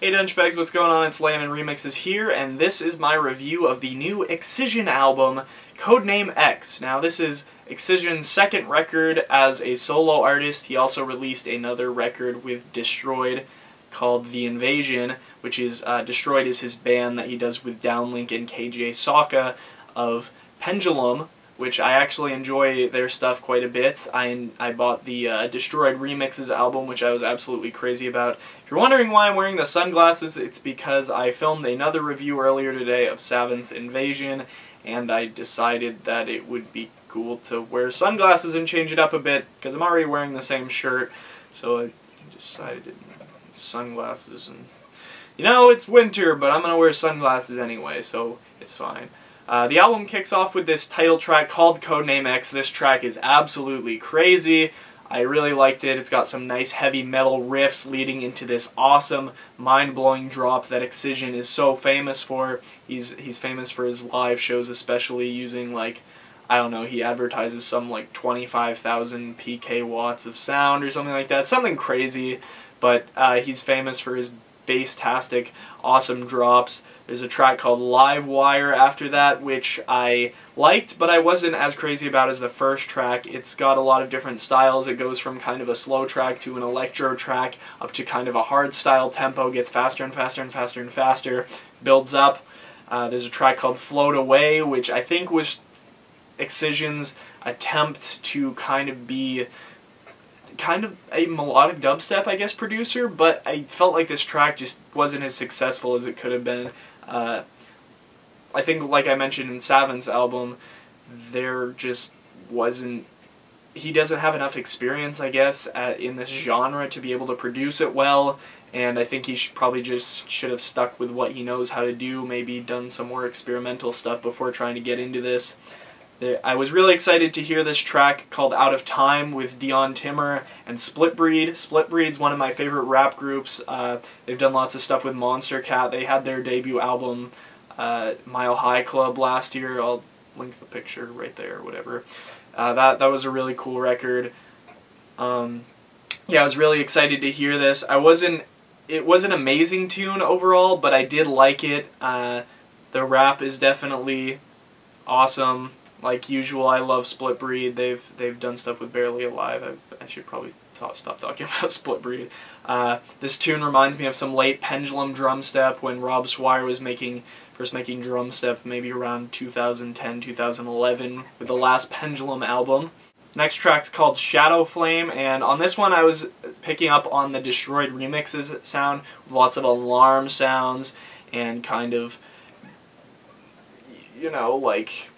Hey Dunchbags, what's going on? It's LandonRemixes here, and this is my review of the new Excision album, Codename X. Now, this is Excision's second record as a solo artist. He also released another record with Destroyed called The Invasion, which is, Destroyed is his band that he does with Downlink and KJ Sokka of Pendulum, which I actually enjoy their stuff quite a bit. I bought the Destroyed Remixes album, which I was absolutely crazy about. If you're wondering why I'm wearing the sunglasses, it's because I filmed another review earlier today of Savant's Invasion, and I decided that it would be cool to wear sunglasses and change it up a bit, because I'm already wearing the same shirt, so I decided sunglasses, and you know, it's winter, but I'm going to wear sunglasses anyway, so it's fine. The album kicks off with this title track called Codename X. This track is absolutely crazy. I really liked it. It's got some nice heavy metal riffs leading into this awesome, mind-blowing drop that Excision is so famous for. He's famous for his live shows, especially using, like, I don't know, he advertises some like 25,000 PK watts of sound or something like that. Something crazy, but he's famous for his bass-tastic, awesome drops. There's a track called Livewire after that, which I liked, but I wasn't as crazy about as the first track. It's got a lot of different styles. It goes from kind of a slow track to an electro track, up to kind of a hard style tempo, gets faster and faster and faster and faster, builds up. There's a track called Float Away, which I think was Excision's attempt to kind of be kind of a melodic dubstep, I guess, producer, but I felt like this track just wasn't as successful as it could have been. I think, like I mentioned in Savant's album, there just wasn't... he doesn't have enough experience, I guess, in this genre to be able to produce it well, and I think he probably just should have stuck with what he knows how to do, maybe done some more experimental stuff before trying to get into this. I was really excited to hear this track called Out of Time with Dion Timmer and Split Breed. Split Breed's one of my favorite rap groups. They've done lots of stuff with Monster Cat. They had their debut album, Mile High Club, last year. I'll link the picture right there, or whatever. That was a really cool record. Yeah, I was really excited to hear this. It was an amazing tune overall, but I did like it. The rap is definitely awesome. Like usual, I love Split Breed. They've done stuff with Barely Alive. I should probably stop talking about Split Breed. This tune reminds me of some late Pendulum drum step when Rob Swire was first making drum step maybe around 2010, 2011 with the last Pendulum album. Next track's called Shadowflame, and on this one I was picking up on the Destroyed Remixes sound with lots of alarm sounds and kind of, you know, like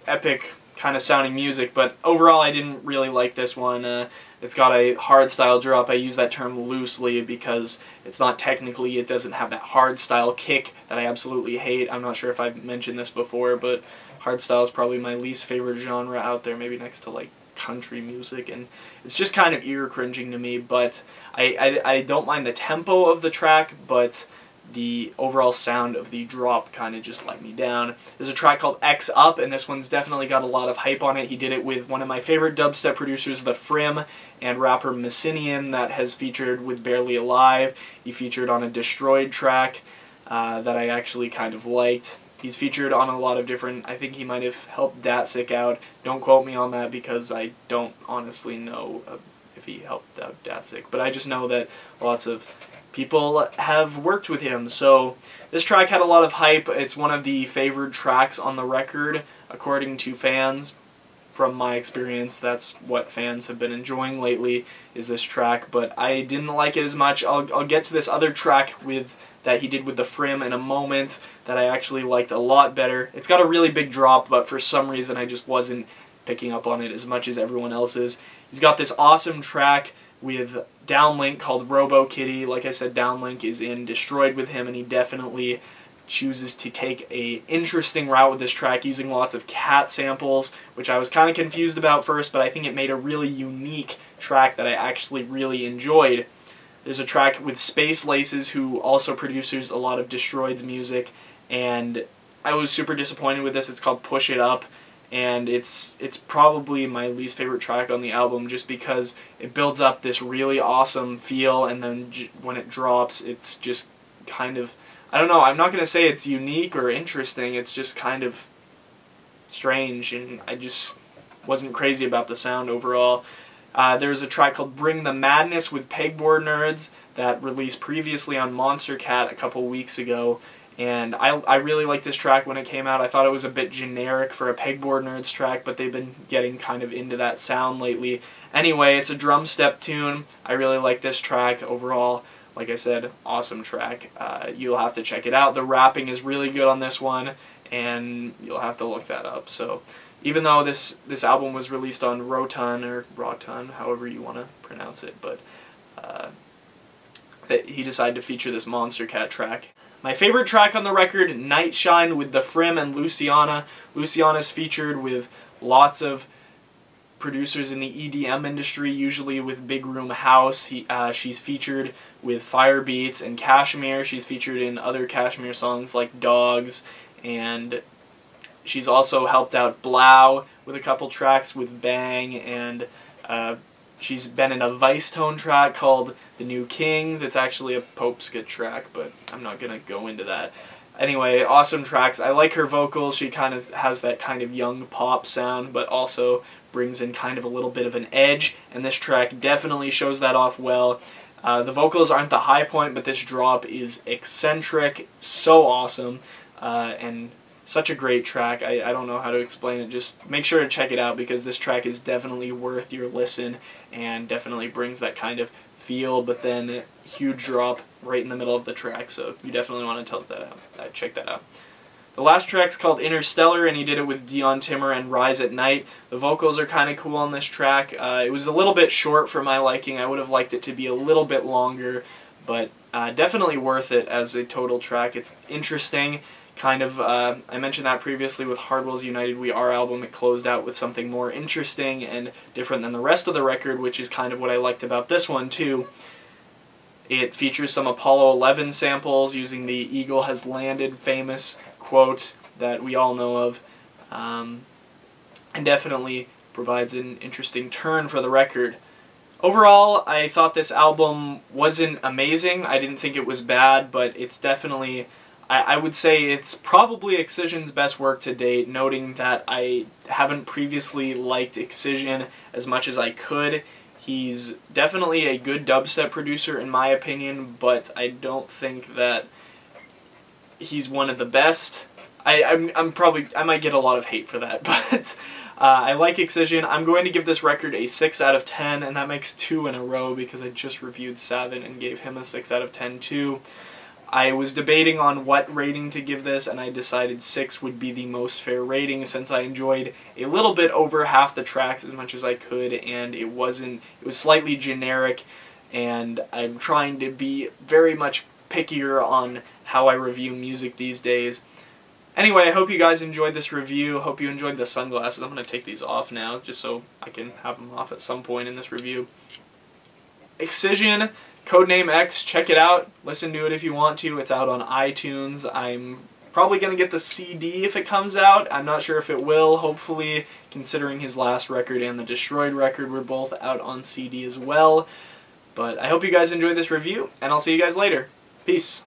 epic kind of sounding music, but overall I didn't really like this one. It's got a hard style drop. I use that term loosely because it's not technically, it doesn't have that hard style kick that I absolutely hate. I'm not sure if I've mentioned this before, but hard style is probably my least favorite genre out there, maybe next to like country music, and it's just kind of ear cringing to me, but I don't mind the tempo of the track, but the overall sound of the drop kind of just let me down. There's a track called X Up, and this one's definitely got a lot of hype on it. He did it with one of my favorite dubstep producers, The Frim, and rapper Messinian, that has featured with Barely Alive. He featured on a Destroyed track that I actually kind of liked. He's featured on a lot of different... I think he might have helped Datsik out. Don't quote me on that because I don't honestly know if he helped out Datsik, but I just know that lots of people have worked with him. So this track had a lot of hype. It's one of the favored tracks on the record, according to fans. From my experience, that's what fans have been enjoying lately, is this track, but I didn't like it as much. I'll get to this other track that he did with The Frim in a moment that I actually liked a lot better. It's got a really big drop, but for some reason I just wasn't picking up on it as much as everyone else is. He's got this awesome track with Downlink called Robo Kitty. Like I said, Downlink is in Destroyed with him, and he definitely chooses to take a interesting route with this track, using lots of cat samples, which I was kind of confused about first, but I think it made a really unique track that I actually really enjoyed. There's a track with Space Laces, who also produces a lot of Destroyed's music, and I was super disappointed with this. It's called Push It Up, and it's probably my least favorite track on the album, just because it builds up this really awesome feel, and then when it drops, it's just kind of, I don't know, I'm not going to say it's unique or interesting, it's just kind of strange, and I just wasn't crazy about the sound overall. There's a track called Bring the Madness with Pegboard Nerds that released previously on Monster Cat a couple weeks ago, and I really liked this track when it came out. I thought it was a bit generic for a Pegboard Nerds track, but they've been getting kind of into that sound lately. Anyway, it's a drum step tune. I really like this track overall. Like I said, awesome track. You'll have to check it out. The rapping is really good on this one, and you'll have to look that up. So even though this album was released on Roton, or Roton, however you want to pronounce it, but that he decided to feature this Monster Cat track. My favorite track on the record, Night Shine with The Frim and Luciana. Luciana's featured with lots of producers in the EDM industry, usually with Big Room House. She's featured with Firebeats and Kashmir. She's featured in other Kashmir songs like Dogs, and she's also helped out Blau with a couple tracks with Bang, and she's been in a Vice Tone track called The New Kings. It's actually a Popeska track, but I'm not going to go into that. Anyway, awesome tracks. I like her vocals. She kind of has that kind of young pop sound, but also brings in kind of a little bit of an edge, and this track definitely shows that off well. The vocals aren't the high point, but this drop is eccentric, so awesome, and such a great track. I don't know how to explain it. Just make sure to check it out, because this track is definitely worth your listen and definitely brings that kind of feel, but then huge drop right in the middle of the track, so you definitely want to check that out. The last track's called Interstellar, and he did it with Dion Timmer and Rise at Night. The vocals are kind of cool on this track. It was a little bit short for my liking. I would have liked it to be a little bit longer, but definitely worth it as a total track. It's interesting. Kind of, I mentioned that previously with Hardwell's United We Are album. It closed out with something more interesting and different than the rest of the record, which is kind of what I liked about this one too. It features some Apollo 11 samples using the "Eagle has landed" famous quote that we all know of, and definitely provides an interesting turn for the record. Overall, I thought this album wasn't amazing. I didn't think it was bad, but it's definitely, I would say it's probably Excision's best work to date, noting that I haven't previously liked Excision as much as I could. He's definitely a good dubstep producer in my opinion, but I don't think that he's one of the best. I might get a lot of hate for that, but I like Excision. I'm going to give this record a 6 out of 10, and that makes 2 in a row because I just reviewed Savin and gave him a 6 out of 10 too. I was debating on what rating to give this, and I decided 6 would be the most fair rating, since I enjoyed a little bit over half the tracks as much as I could, and it was slightly generic, and I'm trying to be very much pickier on how I review music these days. Anyway, I hope you guys enjoyed this review. Hope you enjoyed the sunglasses. I'm going to take these off now, just so I can have them off at some point in this review. Excision, Codename X, check it out. Listen to it if you want to. It's out on iTunes. I'm probably going to get the CD if it comes out. I'm not sure if it will. Hopefully, considering his last record and the Destroyed record were both out on CD as well. But I hope you guys enjoyed this review, and I'll see you guys later. Peace.